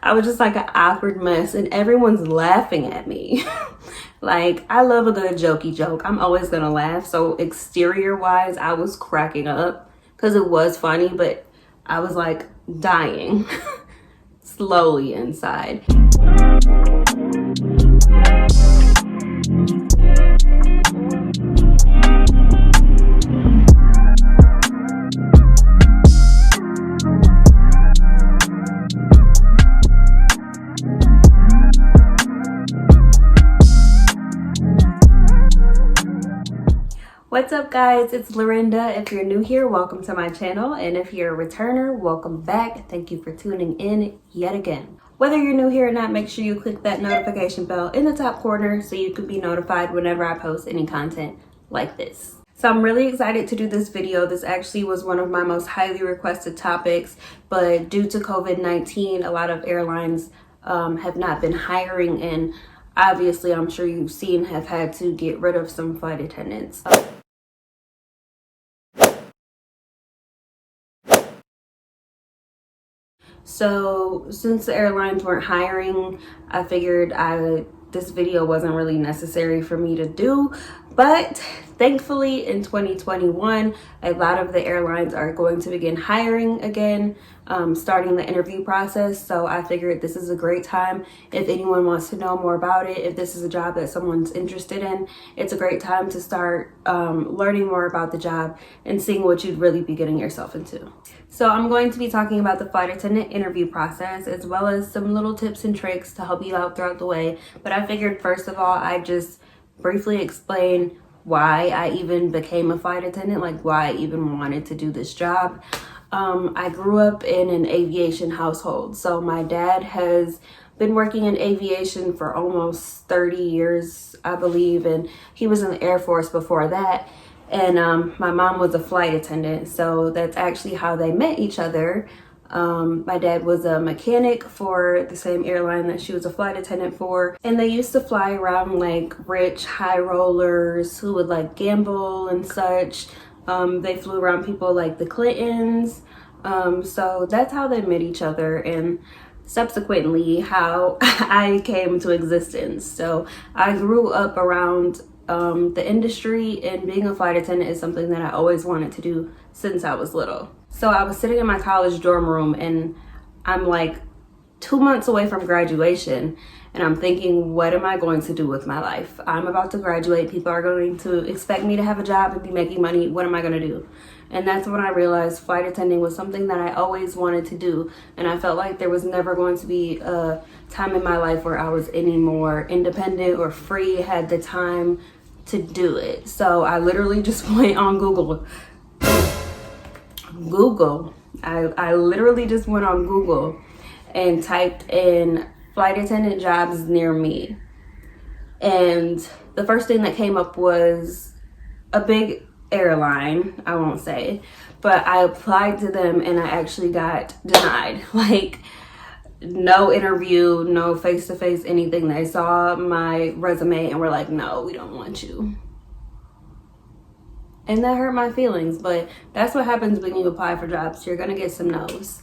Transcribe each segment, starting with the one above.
I was just like an awkward mess, and everyone's laughing at me. Like, I love a good jokey joke. I'm always gonna laugh. So exterior wise, I was cracking up because it was funny, but I was like dying slowly inside. What's up guys, it's Lorrynda. If you're new here, welcome to my channel, and if you're a returner, welcome back. Thank you for tuning in yet again. Whether you're new here or not, make sure you click that notification bell in the top corner so you can be notified whenever I post any content like this. So I'm really excited to do this video. This actually was one of my most highly requested topics, but due to COVID-19, a lot of airlines have not been hiring, and obviously I'm sure you've seen have had to get rid of some flight attendants. So since the airlines weren't hiring, I figured this video wasn't really necessary for me to do. But thankfully in 2021, a lot of the airlines are going to begin hiring again, starting the interview process. So I figured this is a great time. If anyone wants to know more about it, if this is a job that someone's interested in, it's a great time to start learning more about the job and seeing what you'd really be getting yourself into. So I'm going to be talking about the flight attendant interview process, as well as some little tips and tricks to help you out throughout the way. But I figured first of all, I'd just briefly explain why I even became a flight attendant, like why I even wanted to do this job. I grew up in an aviation household. So my dad has been working in aviation for almost 30 years, I believe, and he was in the Air Force before that. And my mom was a flight attendant, so that's actually how they met each other. My dad was a mechanic for the same airline that she was a flight attendant for, and they used to fly around like rich high rollers who would like gamble and such. They flew around people like the Clintons, so that's how they met each other, and subsequently how I came to existence. So I grew up around the industry, and being a flight attendant is something that I always wanted to do since I was little. So I was sitting in my college dorm room, and I'm like 2 months away from graduation, and I'm thinking, what am I going to do with my life? I'm about to graduate. People are going to expect me to have a job and be making money. What am I going to do? And that's when I realized flight attending was something that I always wanted to do. And I felt like there was never going to be a time in my life where I was any more independent or free, had the time to do it. So I literally just went on Google. I literally just went on Google and typed in flight attendant jobs near me. And the first thing that came up was a big airline, I won't say, but I applied to them and I actually got denied. Like, no interview, no face-to-face anything. They saw my resume and were like, no, we don't want you. And that hurt my feelings, but that's what happens when you apply for jobs. You're gonna get some no's.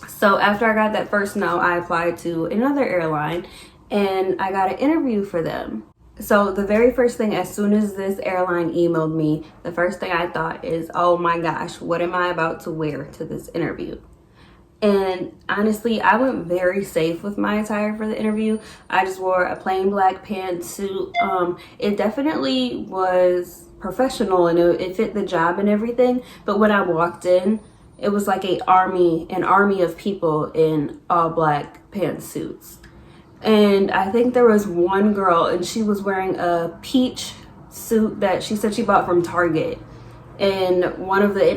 So after I got that first no, I applied to another airline and I got an interview for them. So the very first thing, as soon as this airline emailed me, the first thing I thought is, oh my gosh, what am I about to wear to this interview? And honestly, I went very safe with my attire for the interview. I just wore a plain black pantsuit. It definitely was professional and it fit the job and everything. But when I walked in, it was like an army of people in all black pantsuits. And I think there was one girl, and she was wearing a peach suit that she said she bought from Target. And one of the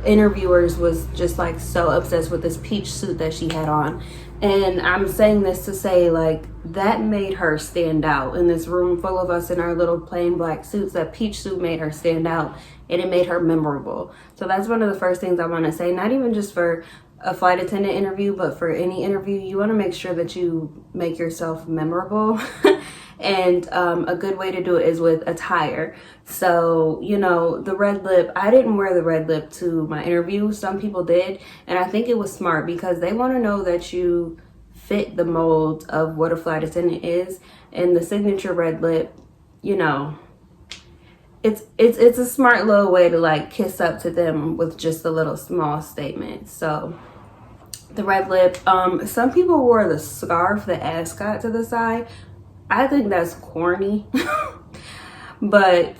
interviewers was just like so obsessed with this peach suit that she had on. And I'm saying this to say, like, that made her stand out. In this room full of us in our little plain black suits, that peach suit made her stand out, and it made her memorable. So that's one of the first things I want to say, not even just for a flight attendant interview, but for any interview, you want to make sure that you make yourself memorable. And a good way to do it is with attire. So, you know, the red lip, I didn't wear the red lip to my interview. Some people did. And I think it was smart because they want to know that you fit the mold of what a flight attendant is. And the signature red lip, you know, it's a smart little way to like kiss up to them with just a little small statement. So the red lip, some people wore the scarf, the ascot to the side. I think that's corny. But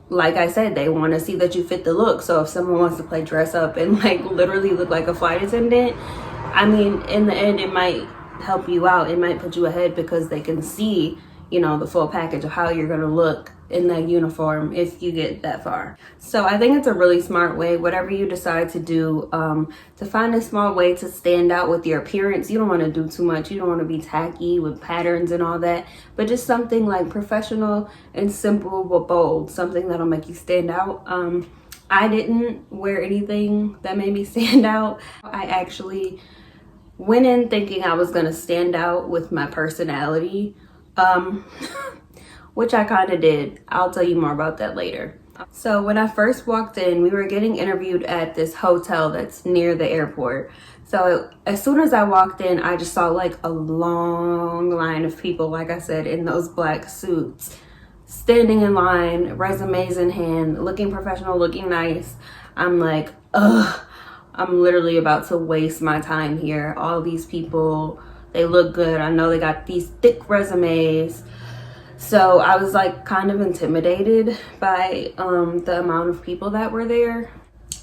like I said, they want to see that you fit the look. So if someone wants to play dress up and like literally look like a flight attendant, I mean, in the end, it might help you out. It might put you ahead because they can see, you know, the full package of how you're going to look in that uniform if you get that far. So I think it's a really smart way, whatever you decide to do, to find a small way to stand out with your appearance. You don't want to do too much. You don't want to be tacky with patterns and all that, but just something like professional and simple but bold, something that'll make you stand out. I didn't wear anything that made me stand out. I actually went in thinking I was going to stand out with my personality. Which I kind of did. I'll tell you more about that later. So when I first walked in, we were getting interviewed at this hotel that's near the airport. So as soon as I walked in, I just saw like a long line of people, like I said, in those black suits, standing in line, resumes in hand, looking professional, looking nice. I'm like, ugh, I'm literally about to waste my time here. All these people, they look good. I know they got these thick resumes. So I was like kind of intimidated by the amount of people that were there.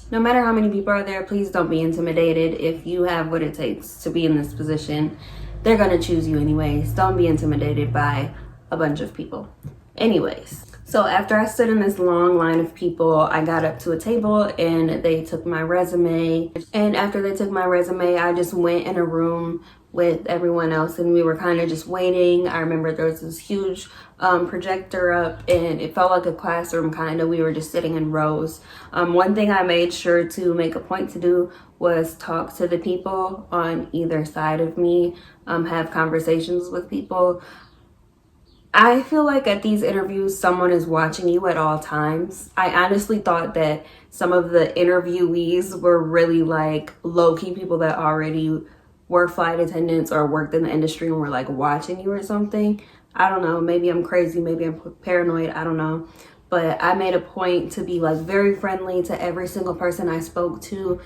No matter how many people are there, please don't be intimidated. If you have what it takes to be in this position, they're gonna choose you anyways. Don't be intimidated by a bunch of people. Anyways, so after I stood in this long line of people, I got up to a table and they took my resume. And after they took my resume, I just went in a room with everyone else and we were kind of just waiting. I remember there was this huge projector up and it felt like a classroom kind of. We were just sitting in rows. One thing I made sure to make a point to do was talk to the people on either side of me, have conversations with people. I feel like at these interviews, someone is watching you at all times. I honestly thought that some of the interviewees were really like low-key people that already were flight attendants or worked in the industry and were like watching you or something. I don't know, maybe I'm crazy, maybe I'm paranoid, I don't know. But I made a point to be like very friendly to every single person I spoke to,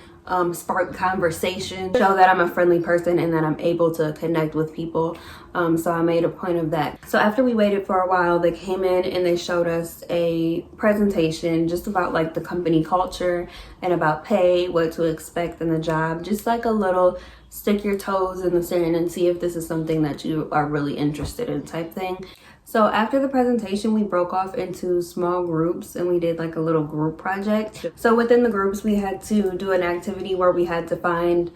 spark conversation, show that I'm a friendly person and that I'm able to connect with people. So I made a point of that. So after we waited for a while, they came in and they showed us a presentation just about like the company culture and about pay, what to expect in the job, just like a little stick your toes in the sand and see if this is something that you are really interested in type thing. So after the presentation, we broke off into small groups and we did like a little group project. So within the groups, we had to do an activity where we had to find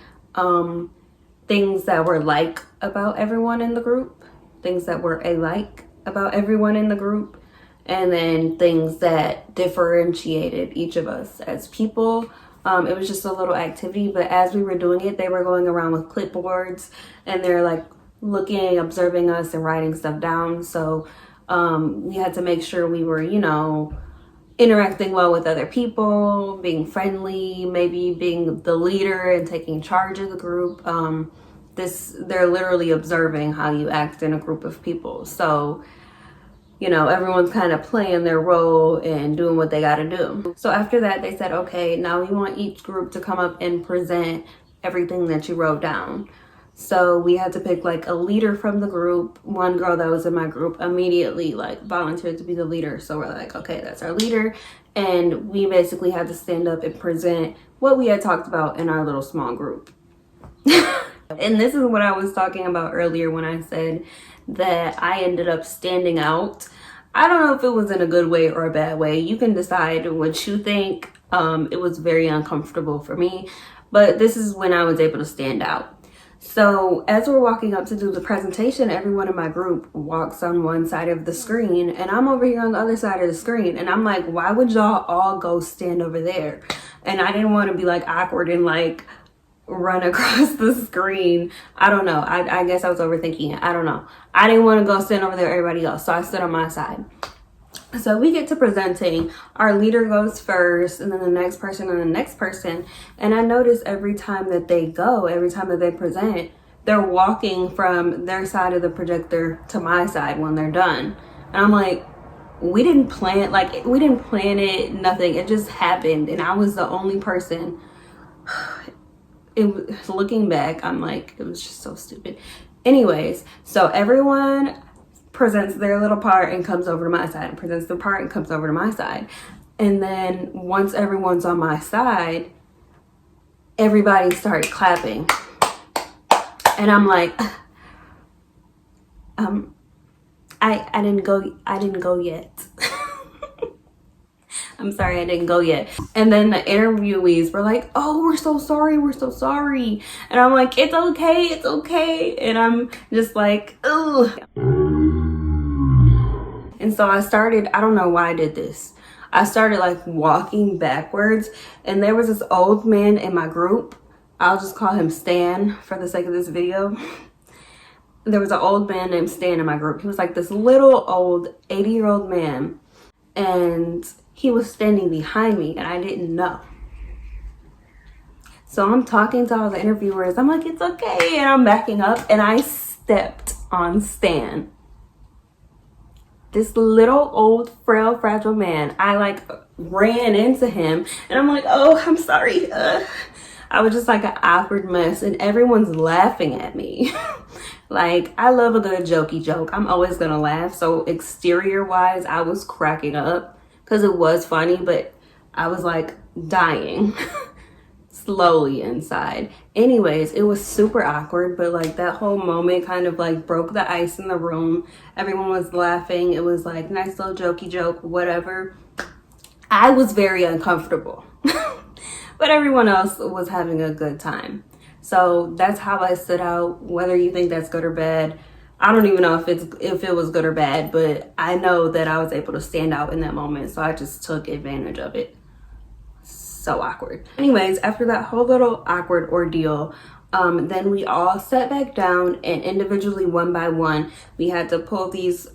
things that were like about everyone in the group, things that were alike about everyone in the group, and then things that differentiated each of us as people. It was just a little activity, but as we were doing it, they were going around with clipboards and they're like looking, observing us and writing stuff down. So we had to make sure we were, you know, interacting well with other people, being friendly, maybe being the leader and taking charge of the group. They're literally observing how you act in a group of people. So, you know, everyone's kind of playing their role and doing what they got to do. So after that, they said, okay, now we want each group to come up and present everything that you wrote down. So we had to pick like a leader from the group. One girl that was in my group immediately like volunteered to be the leader. So we're like, okay, that's our leader. And we basically had to stand up and present what we had talked about in our little small group. And this is what I was talking about earlier when I said that I ended up standing out. I don't know if it was in a good way or a bad way. You can decide what you think. It was very uncomfortable for me, but this is when I was able to stand out. So as we're walking up to do the presentation, everyone in my group walks on one side of the screen and I'm over here on the other side of the screen. And I'm like, why would y'all all go stand over there? And I didn't want to be like awkward and like run across the screen. I don't know. I guess I was overthinking it. I don't know. I didn't want to go stand over there with everybody else, so I stood on my side. So we get to presenting. Our leader goes first, and then the next person and the next person. And I notice every time that they go, every time that they present, they're walking from their side of the projector to my side when they're done. And I'm like, we didn't plan it, nothing. It just happened. And I was the only person. Looking back, I'm like, it was just so stupid. Anyways, so everyone presents their little part and comes over to my side, and presents their part and comes over to my side. And then once everyone's on my side, everybody started clapping. And I'm like, I didn't go yet. I'm sorry, I didn't go yet. And then the interviewees were like, oh, we're so sorry. And I'm like, it's okay. And I'm just like, ugh. And so I started, I don't know why I did this. I started like walking backwards, and there was this old man in my group. I'll just call him Stan for the sake of this video. There was an old man named Stan in my group. He was like this little old 80-year-old man, and he was standing behind me, and I didn't know. So I'm talking to all the interviewers. I'm like, it's okay. And I'm backing up, and I stepped on Stan. This little old frail fragile man. I like ran into him, and I'm like, oh, I'm sorry. I was just like an awkward mess, and everyone's laughing at me. Like, I love a good jokey joke. I'm always gonna laugh. So exterior wise, I was cracking up because it was funny, but I was like dying slowly inside. Anyways, it was super awkward, but like that whole moment kind of like broke the ice in the room. Everyone was laughing. It was like nice little jokey joke, whatever. I was very uncomfortable, but everyone else was having a good time. So that's how I stood out. Whether you think that's good or bad, I don't even know if it was good or bad, but I know that I was able to stand out in that moment. So I just took advantage of it. So awkward. Anyways, after that whole little awkward ordeal, then we all sat back down, and individually, one by one, we had to pull these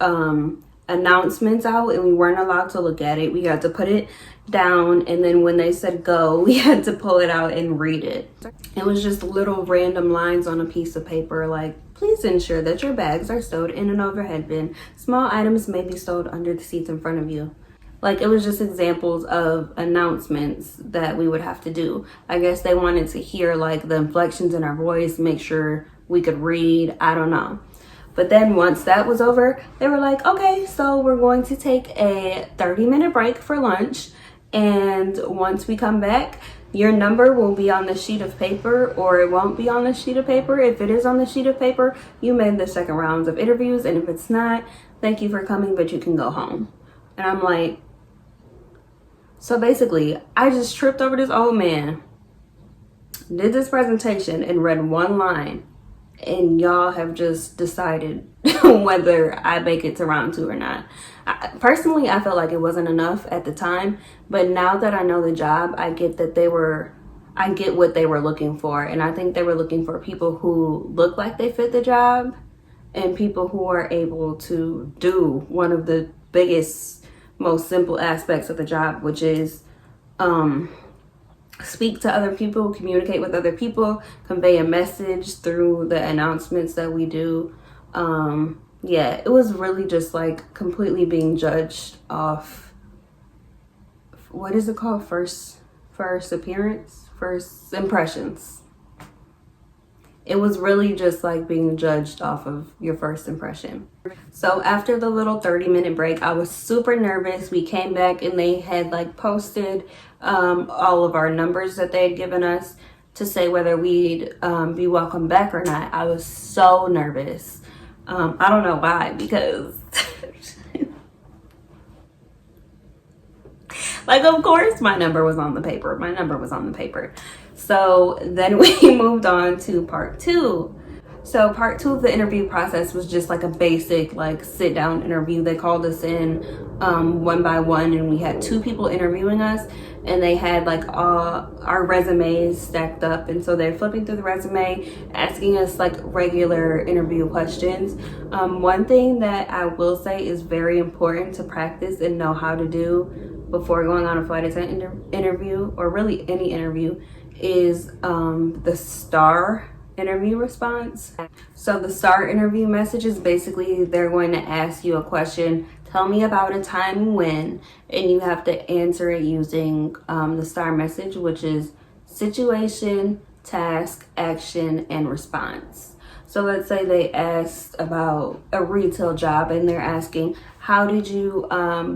announcements out, and we weren't allowed to look at it. We got to put it down, and then when they said go, we had to pull it out and read it. It was just little random lines on a piece of paper like, please ensure that your bags are stowed in an overhead bin. Small items may be stowed under the seats in front of you. Like, it was just examples of announcements that we would have to do. I guess they wanted to hear like the inflections in our voice, make sure we could read. I don't know. But then once that was over, they were like, okay, so we're going to take a 30-minute break for lunch. And once we come back, your number will be on the sheet of paper, or it won't be on the sheet of paper. If it is on the sheet of paper, you made the second rounds of interviews. And if it's not, thank you for coming, but you can go home. And I'm like, so basically, I just tripped over this old man, did this presentation, and read one line. And y'all have just decided whether I make it to round 2 or not. Personally, I felt like it wasn't enough at the time, but now that I know the job, I get that I get what they were looking for. And I think they were looking for people who look like they fit the job, and people who are able to do one of the biggest, most simple aspects of the job, which is speak to other people, communicate with other people, convey a message through the announcements that we do. Yeah, it was really just like completely being judged off, what is it called? First appearance, first impressions. It was really just like being judged off of your first impression. So after the little 30-minute break, I was super nervous. We came back, and they had like posted all of our numbers that they had given us to say whether we'd be welcome back or not. I was so nervous. I don't know why, because like, of course my number was on the paper. So then we moved on to part 2. So part 2 of the interview process was just like a basic like sit down interview. They called us in one by one, and we had 2 people interviewing us, and they had like all our resumes stacked up, and so they're flipping through the resume, asking us like regular interview questions. One thing that I will say is very important to practice and know how to do before going on a flight attendant interview, or really any interview, is the STAR interview response. So the STAR interview message is basically they're going to ask you a question, tell me about a time when, and you have to answer it using the STAR message, which is situation, task, action, and response. So let's say they asked about a retail job, and they're asking, how did you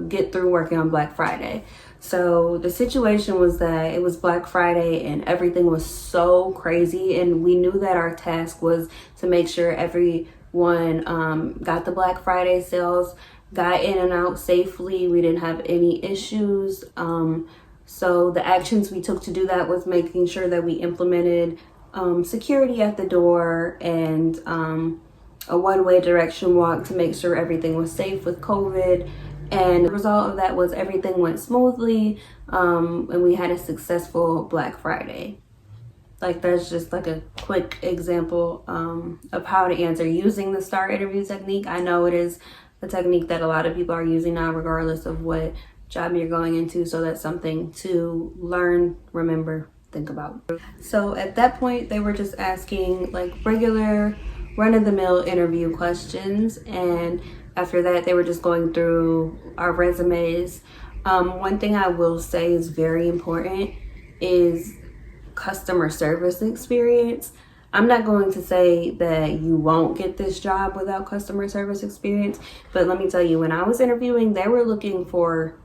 get through working on Black Friday? So the situation was that it was Black Friday and everything was so crazy, and we knew that our task was to make sure everyone got the Black Friday sales, got in and out safely. We didn't have any issues. So the actions we took to do that was making sure that we implemented security at the door and a one-way direction walk to make sure everything was safe with COVID. And the result of that was everything went smoothly, and we had a successful Black Friday. Like, that's just like a quick example of how to answer using the STAR interview technique. I know it is a technique that a lot of people are using now, regardless of what job you're going into. So that's something to learn, remember, think about. So at that point, they were just asking like regular run-of-the-mill interview questions, and after that, they were just going through our resumes. One thing I will say is very important is customer service experience. I'm not going to say that you won't get this job without customer service experience, but let me tell you, when I was interviewing, they were looking for,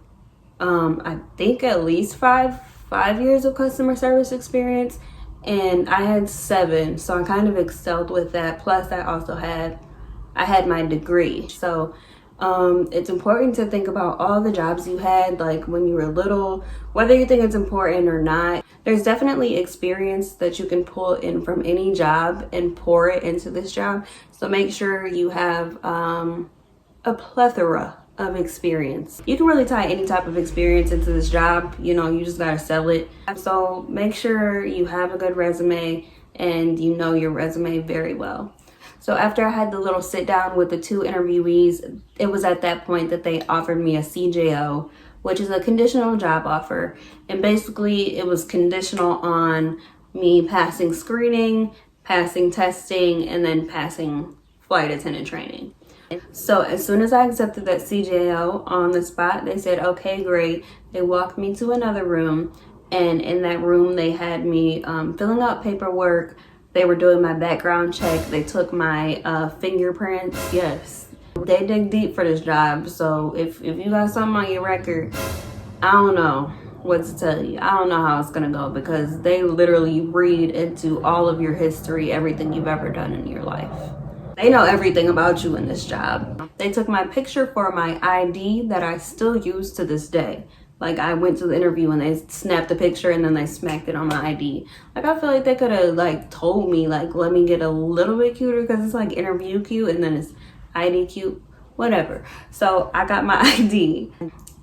I think at least five years of customer service experience, and I had 7, so I kind of excelled with that. Plus, I had my degree. So it's important to think about all the jobs you had, like when you were little, whether you think it's important or not. There's definitely experience that you can pull in from any job and pour it into this job. So make sure you have a plethora of experience. You can really tie any type of experience into this job. You know, you just gotta sell it. So make sure you have a good resume and you know your resume very well. So after I had the little sit down with the 2 interviewees, it was at that point that they offered me a CJO, which is a conditional job offer. And basically it was conditional on me passing screening, passing testing, and then passing flight attendant training. So as soon as I accepted that CJO on the spot, they said, okay, great. They walked me to another room, and in that room they had me filling out paperwork. They were doing my background check. They took my fingerprints. Yes, they dig deep for this job. So if you got something on your record, I don't know what to tell you. I don't know how it's gonna go, because they literally read into all of your history, everything you've ever done in your life. They know everything about you in this job. They took my picture for my ID that I still use to this day. Like, I went to the interview and they snapped the picture and then they smacked it on my ID. Like, I feel like they could have like told me, like, let me get a little bit cuter, because it's like interview cute and then it's ID cute, whatever. So I got my ID,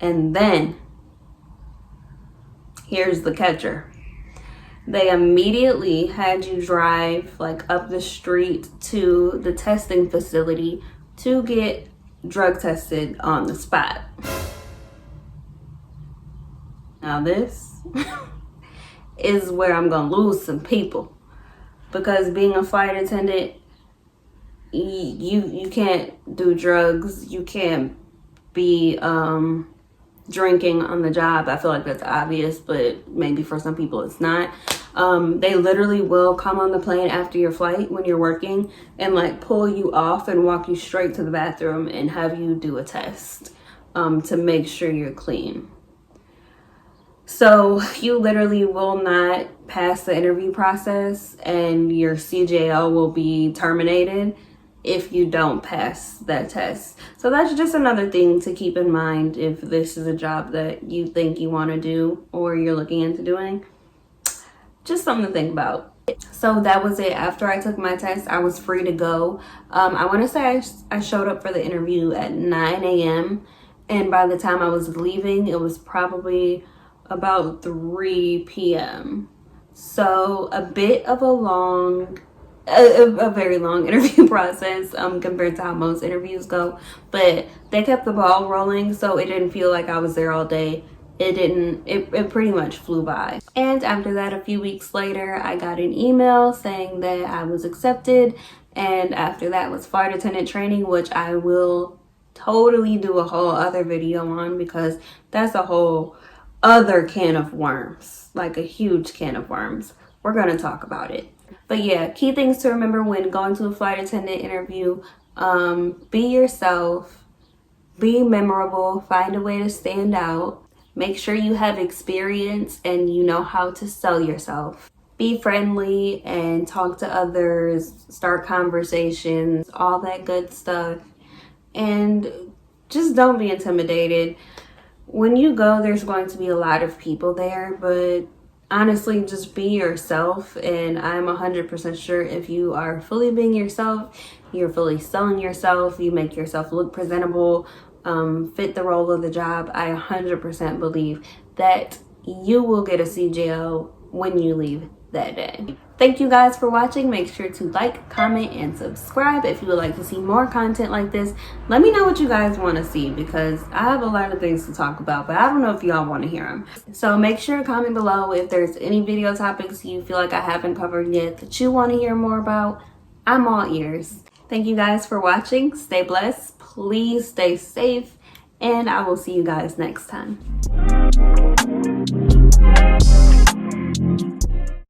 and then here's the catcher. They immediately had you drive like up the street to the testing facility to get drug tested on the spot. Now this is where I'm gonna lose some people, because being a flight attendant, you can't do drugs, you can't be drinking on the job. I feel like that's obvious, but maybe for some people it's not. They literally will come on the plane after your flight when you're working and like pull you off and walk you straight to the bathroom and have you do a test to make sure you're clean. So you literally will not pass the interview process, and your CJO will be terminated if you don't pass that test. So that's just another thing to keep in mind if this is a job that you think you want to do or you're looking into doing. Just something to think about. So that was it. After I took my test, I was free to go. I want to say I showed up for the interview at 9 a.m. and by the time I was leaving, it was probably about 3 p.m. So a bit of a very long interview process compared to how most interviews go, but they kept the ball rolling, so it didn't feel like I was there all day. It pretty much flew by. And after that, a few weeks later, I got an email saying that I was accepted, and after that was flight attendant training, which I will totally do a whole other video on, because that's a whole other can of worms, like a huge can of worms. We're gonna talk about it. But yeah, key things to remember when going to a flight attendant interview: be yourself, be memorable, find a way to stand out, make sure you have experience and you know how to sell yourself, be friendly and talk to others, start conversations, all that good stuff, and just don't be intimidated. When you go, there's going to be a lot of people there, but honestly, just be yourself. And I'm 100% sure if you are fully being yourself, you're fully selling yourself, you make yourself look presentable, fit the role of the job, I 100% believe that you will get a CGL when you leave that day. Thank you guys for watching. Make sure to like, comment, and subscribe if you would like to see more content like this. Let me know what you guys want to see, because I have a lot of things to talk about, but I don't know if y'all want to hear them. So make sure to comment below if there's any video topics you feel like I haven't covered yet that you want to hear more about. I'm all ears. Thank you guys for watching. Stay blessed. Please stay safe, and I will see you guys next time.